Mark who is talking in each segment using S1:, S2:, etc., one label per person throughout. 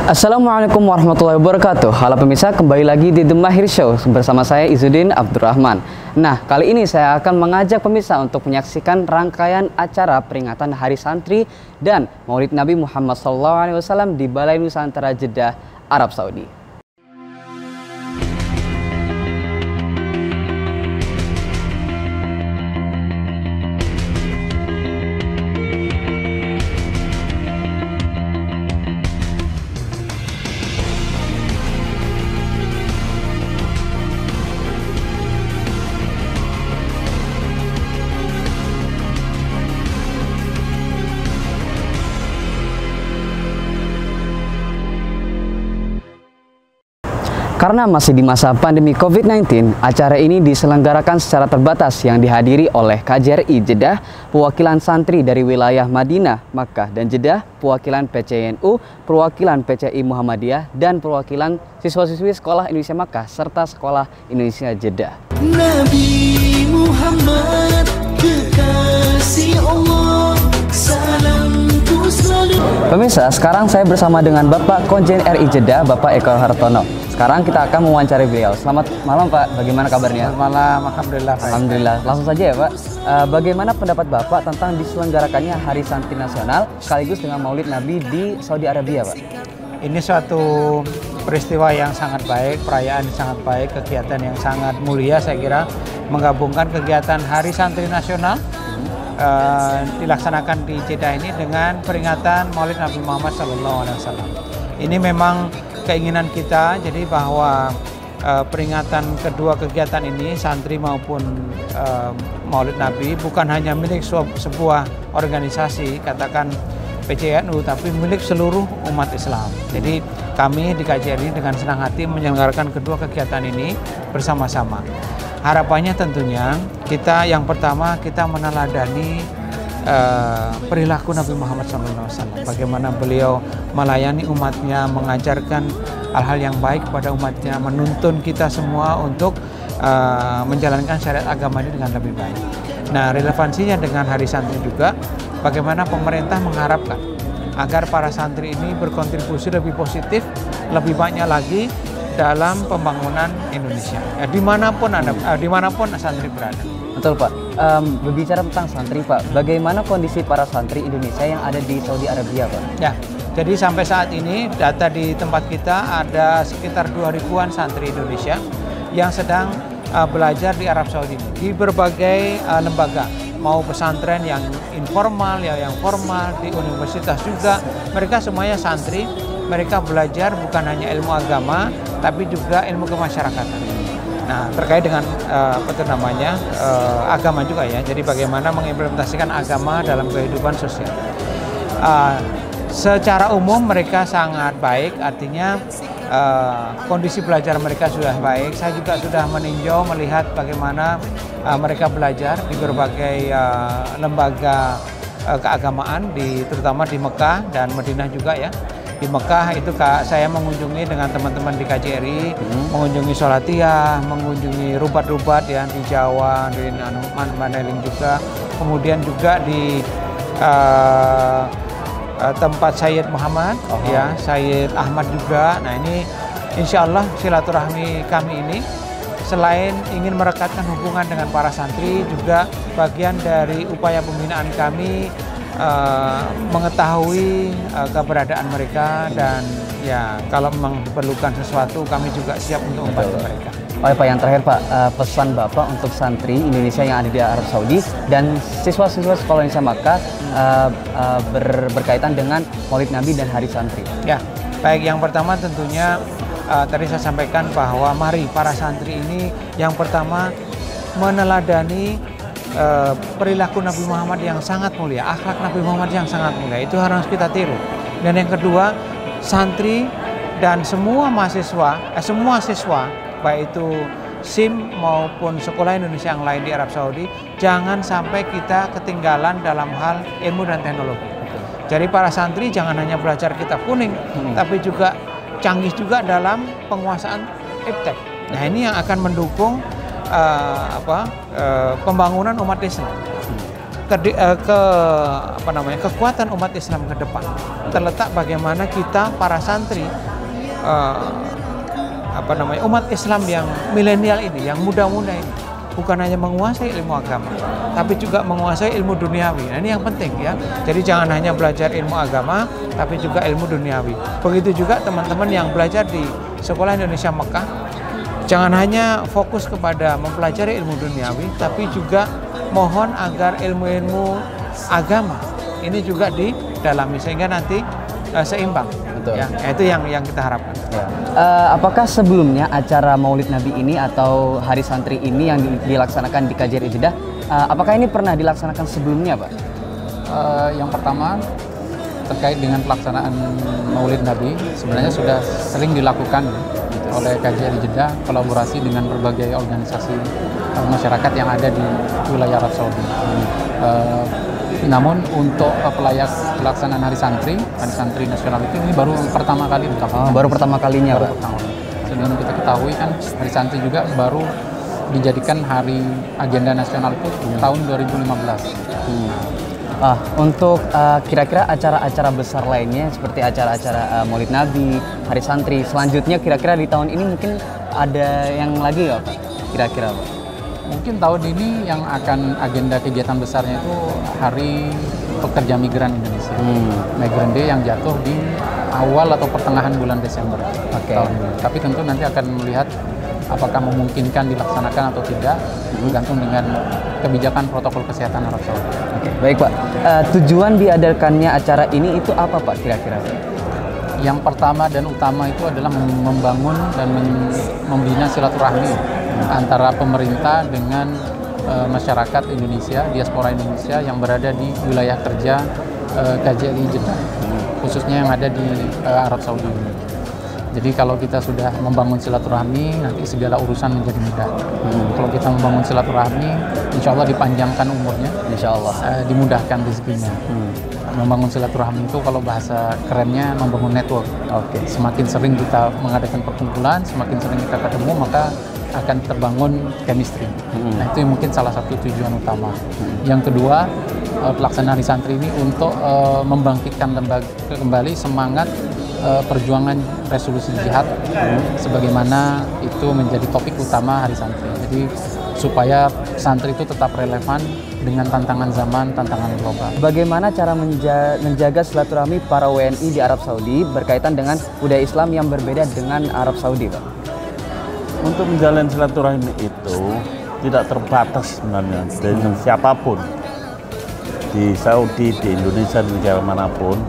S1: Assalamualaikum warahmatullahi wabarakatuh. Halo pemirsa, kembali lagi di The Mahir Show bersama saya Izzuddin Abdurrahman. Nah, kali ini saya akan mengajak pemirsa untuk menyaksikan rangkaian acara peringatan Hari Santri dan Maulid Nabi Muhammad SAW di Balai Nusantara Jeddah, Arab Saudi. Karena masih di masa pandemi COVID-19, acara ini diselenggarakan secara terbatas yang dihadiri oleh KJRI Jeddah, perwakilan santri dari wilayah Madinah, Makkah, dan Jeddah, perwakilan PCNU, perwakilan PCI Muhammadiyah, dan perwakilan siswa-siswi Sekolah Indonesia Makkah, serta Sekolah Indonesia Jeddah. Nabi Muhammad, kekasih Allah, salamku selalu. Pemirsa, sekarang saya bersama dengan Bapak Konjen RI Jeddah, Bapak Eko Hartono. Sekarang kita akan mewawancari beliau. Selamat malam Pak, bagaimana kabarnya?
S2: Selamat malam, Alhamdulillah.
S1: Alhamdulillah. Langsung saja ya Pak, bagaimana pendapat Bapak tentang diselenggarakannya Hari Santri Nasional sekaligus dengan Maulid Nabi di Saudi Arabia Pak?
S2: Ini suatu peristiwa yang sangat baik, perayaan yang sangat baik, kegiatan yang sangat mulia saya kira, menggabungkan kegiatan Hari Santri Nasional dilaksanakan di Jeddah ini dengan peringatan Maulid Nabi Muhammad SAW. Ini memang keinginan kita, jadi bahwa peringatan kedua kegiatan ini, santri maupun Maulid Nabi, bukan hanya milik sebuah organisasi, katakan PCNU, tapi milik seluruh umat Islam. Jadi kami di KJRI dengan senang hati menyelenggarakan kedua kegiatan ini bersama-sama. Harapannya tentunya kita yang pertama kita meneladani perilaku Nabi Muhammad SAW, bagaimana beliau melayani umatnya, mengajarkan hal-hal yang baik kepada umatnya, menuntun kita semua untuk menjalankan syariat agama ini dengan lebih baik. Nah, relevansinya dengan Hari Santri juga, bagaimana pemerintah mengharapkan agar para santri ini berkontribusi lebih positif, lebih banyak lagi dalam pembangunan Indonesia. Dimanapun santri berada.
S1: Betul Pak. Berbicara tentang santri Pak, bagaimana kondisi para santri Indonesia yang ada di Saudi Arabia Pak?
S2: Ya, jadi sampai saat ini data di tempat kita ada sekitar 2000-an santri Indonesia yang sedang belajar di Arab Saudi di berbagai lembaga, mau pesantren yang informal, yang formal, di universitas juga. Mereka semuanya santri, mereka belajar bukan hanya ilmu agama, tapi juga ilmu kemasyarakatan. Nah, terkait dengan agama juga ya. Jadi bagaimana mengimplementasikan agama dalam kehidupan sosial. Secara umum mereka sangat baik, artinya kondisi belajar mereka sudah baik. Saya juga sudah meninjau melihat bagaimana mereka belajar di berbagai lembaga keagamaan, terutama di Mekah dan Madinah juga ya. Di Mekah itu saya mengunjungi dengan teman-teman di KJRI, mengunjungi Sholatiyah, mengunjungi rubat-rubat yang di Jawa, di Mandailing juga, kemudian juga di tempat Sayyid Muhammad, ya Sayyid Ahmad juga. Nah ini insya Allah silaturahmi kami ini selain ingin merekatkan hubungan dengan para santri, juga bagian dari upaya pembinaan kami mengetahui keberadaan mereka, dan ya kalau memang diperlukan sesuatu kami juga siap untuk membantu mereka.
S1: Oh Pak, yang terakhir Pak, pesan Bapak untuk santri Indonesia yang ada di Arab Saudi dan siswa-siswa Sekolah Indonesia Makkah berkaitan dengan Maulid Nabi dan Hari Santri.
S2: Ya, baik, yang pertama tentunya tadi saya sampaikan bahwa mari para santri ini yang pertama meneladani perilaku Nabi Muhammad yang sangat mulia, akhlak Nabi Muhammad yang sangat mulia, itu harus kita tiru. Dan yang kedua, santri dan semua siswa, baik itu SIM maupun sekolah Indonesia yang lain di Arab Saudi, jangan sampai kita ketinggalan dalam hal ilmu dan teknologi. Jadi para santri jangan hanya belajar kitab kuning, tapi juga canggih juga dalam penguasaan iptek. Nah ini yang akan mendukung pembangunan umat Islam. kekuatan umat Islam ke depan terletak bagaimana kita para santri umat Islam yang milenial ini, yang muda-muda ini, bukan hanya menguasai ilmu agama, tapi juga menguasai ilmu duniawi. Nah, ini yang penting ya. Jadi jangan hanya belajar ilmu agama, tapi juga ilmu duniawi. Begitu juga teman-teman yang belajar di Sekolah Indonesia Mekah, jangan hanya fokus kepada mempelajari ilmu duniawi, tapi juga mohon agar ilmu-ilmu agama ini juga didalami sehingga nanti seimbang.
S1: Betul.
S2: Ya, itu yang kita harapkan.
S1: Ya. Apakah sebelumnya acara Maulid Nabi ini atau Hari Santri ini yang dilaksanakan di KJRI Jeddah, apakah ini pernah dilaksanakan sebelumnya, Pak?
S3: Yang pertama terkait dengan pelaksanaan Maulid Nabi sebenarnya sudah sering dilakukan oleh KJRI Jeddah kolaborasi dengan berbagai organisasi masyarakat yang ada di wilayah Arab Saudi. Namun untuk pelaksanaan Hari Santri Nasional ini baru pertama kali dilakukan.
S1: Baru pertama kalinya, Pak.
S3: Sebelum kita ketahui kan Hari Santri juga baru dijadikan hari agenda nasional itu tahun 2015.
S1: Untuk kira-kira acara-acara besar lainnya seperti acara-acara Maulid Nabi, Hari Santri selanjutnya kira-kira di tahun ini mungkin ada yang lagi nggak, Pak? Kira-kira, Pak?
S3: Mungkin tahun ini yang akan agenda kegiatan besarnya itu Hari Pekerja Migran Indonesia, Migrant Day yang jatuh di awal atau pertengahan bulan Desember tahun ini. Tapi tentu nanti akan melihat apakah memungkinkan dilaksanakan atau tidak, bergantung dengan kebijakan protokol kesehatan Arab Saudi.
S1: Baik, Pak. Tujuan diadakannya acara ini itu apa, Pak, kira-kira?
S3: Yang pertama dan utama itu adalah membangun dan membina silaturahmi antara pemerintah dengan masyarakat Indonesia, diaspora Indonesia yang berada di wilayah kerja KJRI Jeddah, khususnya yang ada di Arab Saudi. Jadi kalau kita sudah membangun silaturahmi, nanti segala urusan menjadi mudah. Kalau kita membangun silaturahmi, insya Allah dipanjangkan umurnya,
S1: insya Allah
S3: dimudahkan rezekinya. Membangun silaturahmi itu kalau bahasa kerennya membangun network. Semakin sering kita mengadakan perkumpulan, semakin sering kita ketemu, maka akan terbangun chemistry. Nah, itu mungkin salah satu tujuan utama. Yang kedua, pelaksanaan Hari Santri ini untuk membangkitkan kembali semangat perjuangan resolusi jihad, sebagaimana itu menjadi topik utama Hari Santri. Jadi supaya santri itu tetap relevan dengan tantangan zaman, tantangan global.
S1: Bagaimana cara menjaga silaturahmi para WNI di Arab Saudi berkaitan dengan budaya Islam yang berbeda dengan Arab Saudi, Pak?
S4: Untuk menjalin silaturahmi itu tidak terbatas sebenarnya dengan siapapun di Saudi, di Indonesia, di negara manapun,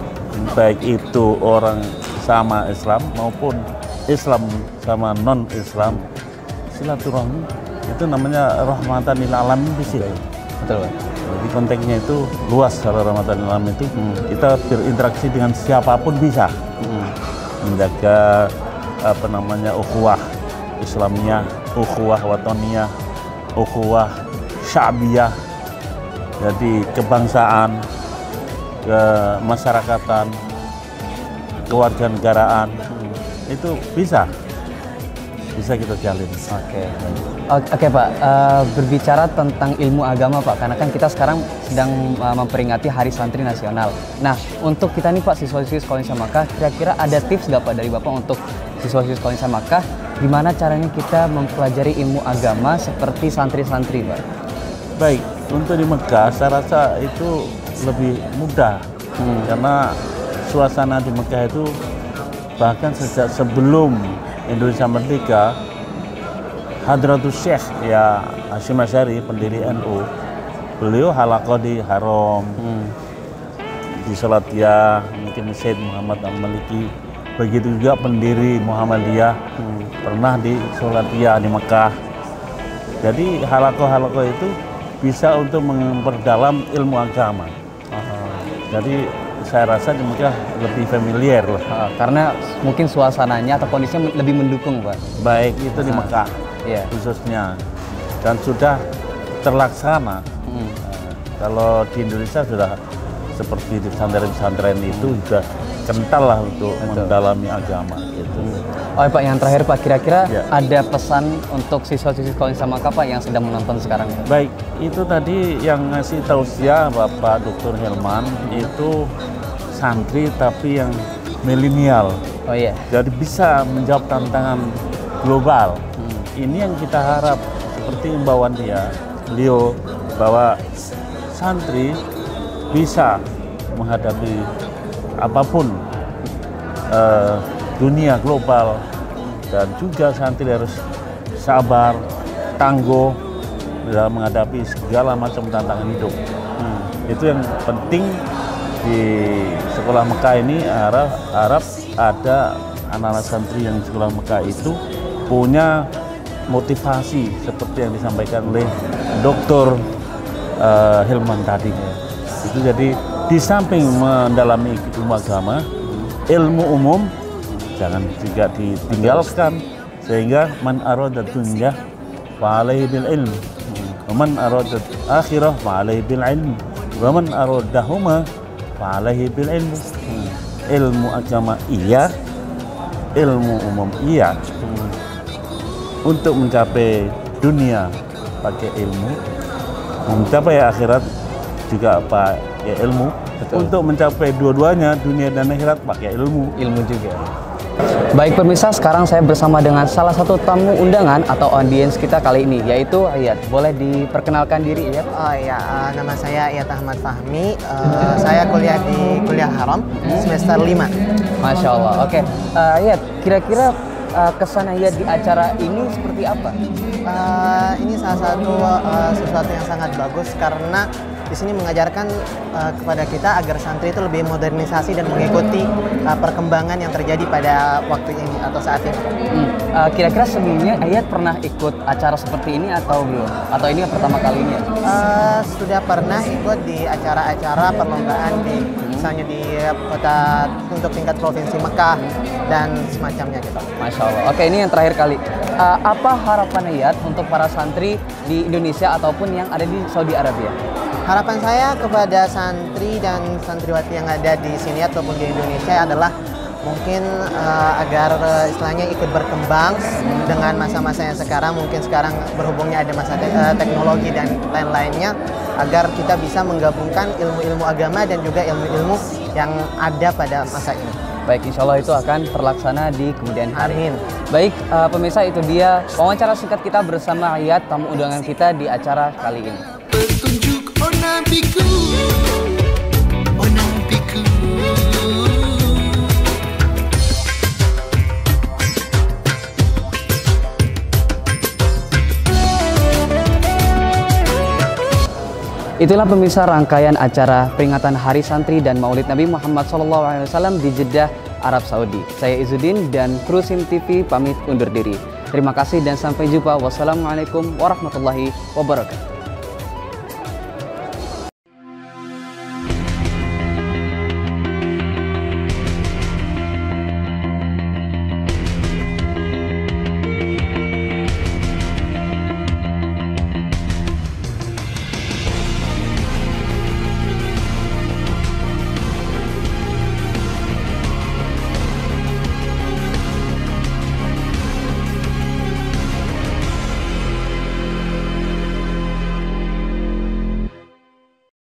S4: baik itu orang sama Islam maupun Islam sama non-Islam, silaturahmi itu namanya rahmatan lil alamin di sini.
S1: Betul, Pak.
S4: Jadi konteksnya itu luas. Kalau rahmatan lil alamin itu kita berinteraksi dengan siapapun bisa menjaga ukhuwah Islamiyah, ukhuwah watoniyah, ukhuwah sya'biyah, jadi kebangsaan, kemasyarakatan, kewarganegaraan, itu bisa kita jalin.
S1: Oke, Pak. Berbicara tentang ilmu agama, Pak, karena kan kita sekarang sedang memperingati Hari Santri Nasional. Nah, untuk kita nih, Pak, siswa-siswi Sekolah Indonesia Makkah, kira-kira ada tips nggak, Pak, dari Bapak untuk siswa-siswi Sekolah Indonesia Makkah, gimana caranya kita mempelajari ilmu agama seperti santri-santri, Pak?
S4: Baik, untuk di Mekah saya rasa itu lebih mudah, karena suasana di Mekah itu bahkan sejak sebelum Indonesia merdeka, Hadratus Syekh ya Hasyim Asy'ari, pendiri NU, beliau halaqah di Haram, di Salatiyah, mungkin Syed Muhammad Al-Maliki, begitu juga pendiri Muhammadiyah pernah di Salatiyah di Mekah. Jadi halaqah itu bisa untuk memperdalam ilmu agama. Jadi saya rasa di Mekah lebih familiar lah.
S1: Karena mungkin suasananya atau kondisinya lebih mendukung, Pak.
S4: Baik itu di Mekah khususnya, dan sudah terlaksana. Kalau di Indonesia sudah seperti di pesantren-pesantren itu sudah kental lah untuk mendalami agama gitu.
S1: Oh Pak, yang terakhir Pak, kira-kira
S4: Ya.
S1: ada pesan untuk siswa-siswi sekolah Insya Makkah Pak yang sedang menonton sekarang?
S4: Baik, itu tadi yang ngasih tausiah Bapak Dr. Hilman itu santri tapi yang milenial.
S1: Oh iya.
S4: Jadi bisa menjawab tantangan global. Ini yang kita harap, seperti imbauan beliau bahwa santri bisa menghadapi apapun dunia global, dan juga santri harus sabar, tangguh dalam menghadapi segala macam tantangan hidup. Itu yang penting di sekolah Mekah ini. Harap ada anak-anak santri yang di sekolah Mekah itu punya motivasi seperti yang disampaikan oleh Dr. Hilman tadi. Itu jadi di samping mendalami ilmu agama, ilmu umum jangan juga ditinggalkan, sehingga man arada dunya fa alaihi bil ilm wa man arada akhirah fa alaihi bil ilm wa man aradahuma fa alaihi bil ilm. Ilmu agama iya, ilmu umum iya. Untuk mencapai dunia pakai ilmu, mencapai akhirat juga pakai ilmu.
S1: Betul.
S4: Untuk mencapai dua-duanya, dunia dan akhirat, pakai ilmu.
S1: Ilmu juga. Baik pemirsa, sekarang saya bersama dengan salah satu tamu undangan atau audiens kita kali ini, yaitu Ayat. Boleh diperkenalkan diri, Ayat?
S5: Oh iya, nama saya Ayat Ahmad Fahmi. Saya kuliah di Kuliah Haram semester 5.
S1: Masya Allah. Oke, Ayat, kira-kira kesan Ayat di acara ini seperti apa?
S5: Ini salah satu sesuatu yang sangat bagus karena di sini mengajarkan kepada kita agar santri itu lebih modernisasi dan mengikuti perkembangan yang terjadi pada waktu ini atau saat ini.
S1: Kira-kira sebelumnya Ayat pernah ikut acara seperti ini atau belum? Atau ini pertama kalinya?
S5: Sudah pernah ikut di acara-acara perlombaan misalnya di kota untuk tingkat provinsi Mekah dan semacamnya gitu.
S1: Masya Allah. Oke, ini yang terakhir kali. Apa harapan Ayat untuk para santri di Indonesia ataupun yang ada di Saudi Arabia?
S5: Harapan saya kepada santri dan santriwati yang ada di sini ataupun di Indonesia adalah mungkin agar istilahnya ikut berkembang dengan masa-masa yang sekarang. Mungkin sekarang berhubungnya ada masa teknologi dan lain-lainnya, agar kita bisa menggabungkan ilmu-ilmu agama dan juga ilmu-ilmu yang ada pada masa ini.
S1: Baik, insya Allah itu akan terlaksana di kemudian hari.
S5: Amin.
S1: Baik, pemirsa, itu dia wawancara singkat kita bersama Ayat, tamu undangan kita di acara kali ini.
S6: Petunjuk Nabiku, Nabiku.
S1: Itulah pemirsa rangkaian acara peringatan Hari Santri dan Maulid Nabi Muhammad SAW di Jeddah, Arab Saudi. Saya Izzuddin dan kru SIM TV pamit undur diri. Terima kasih dan sampai jumpa. Wassalamualaikum warahmatullahi wabarakatuh.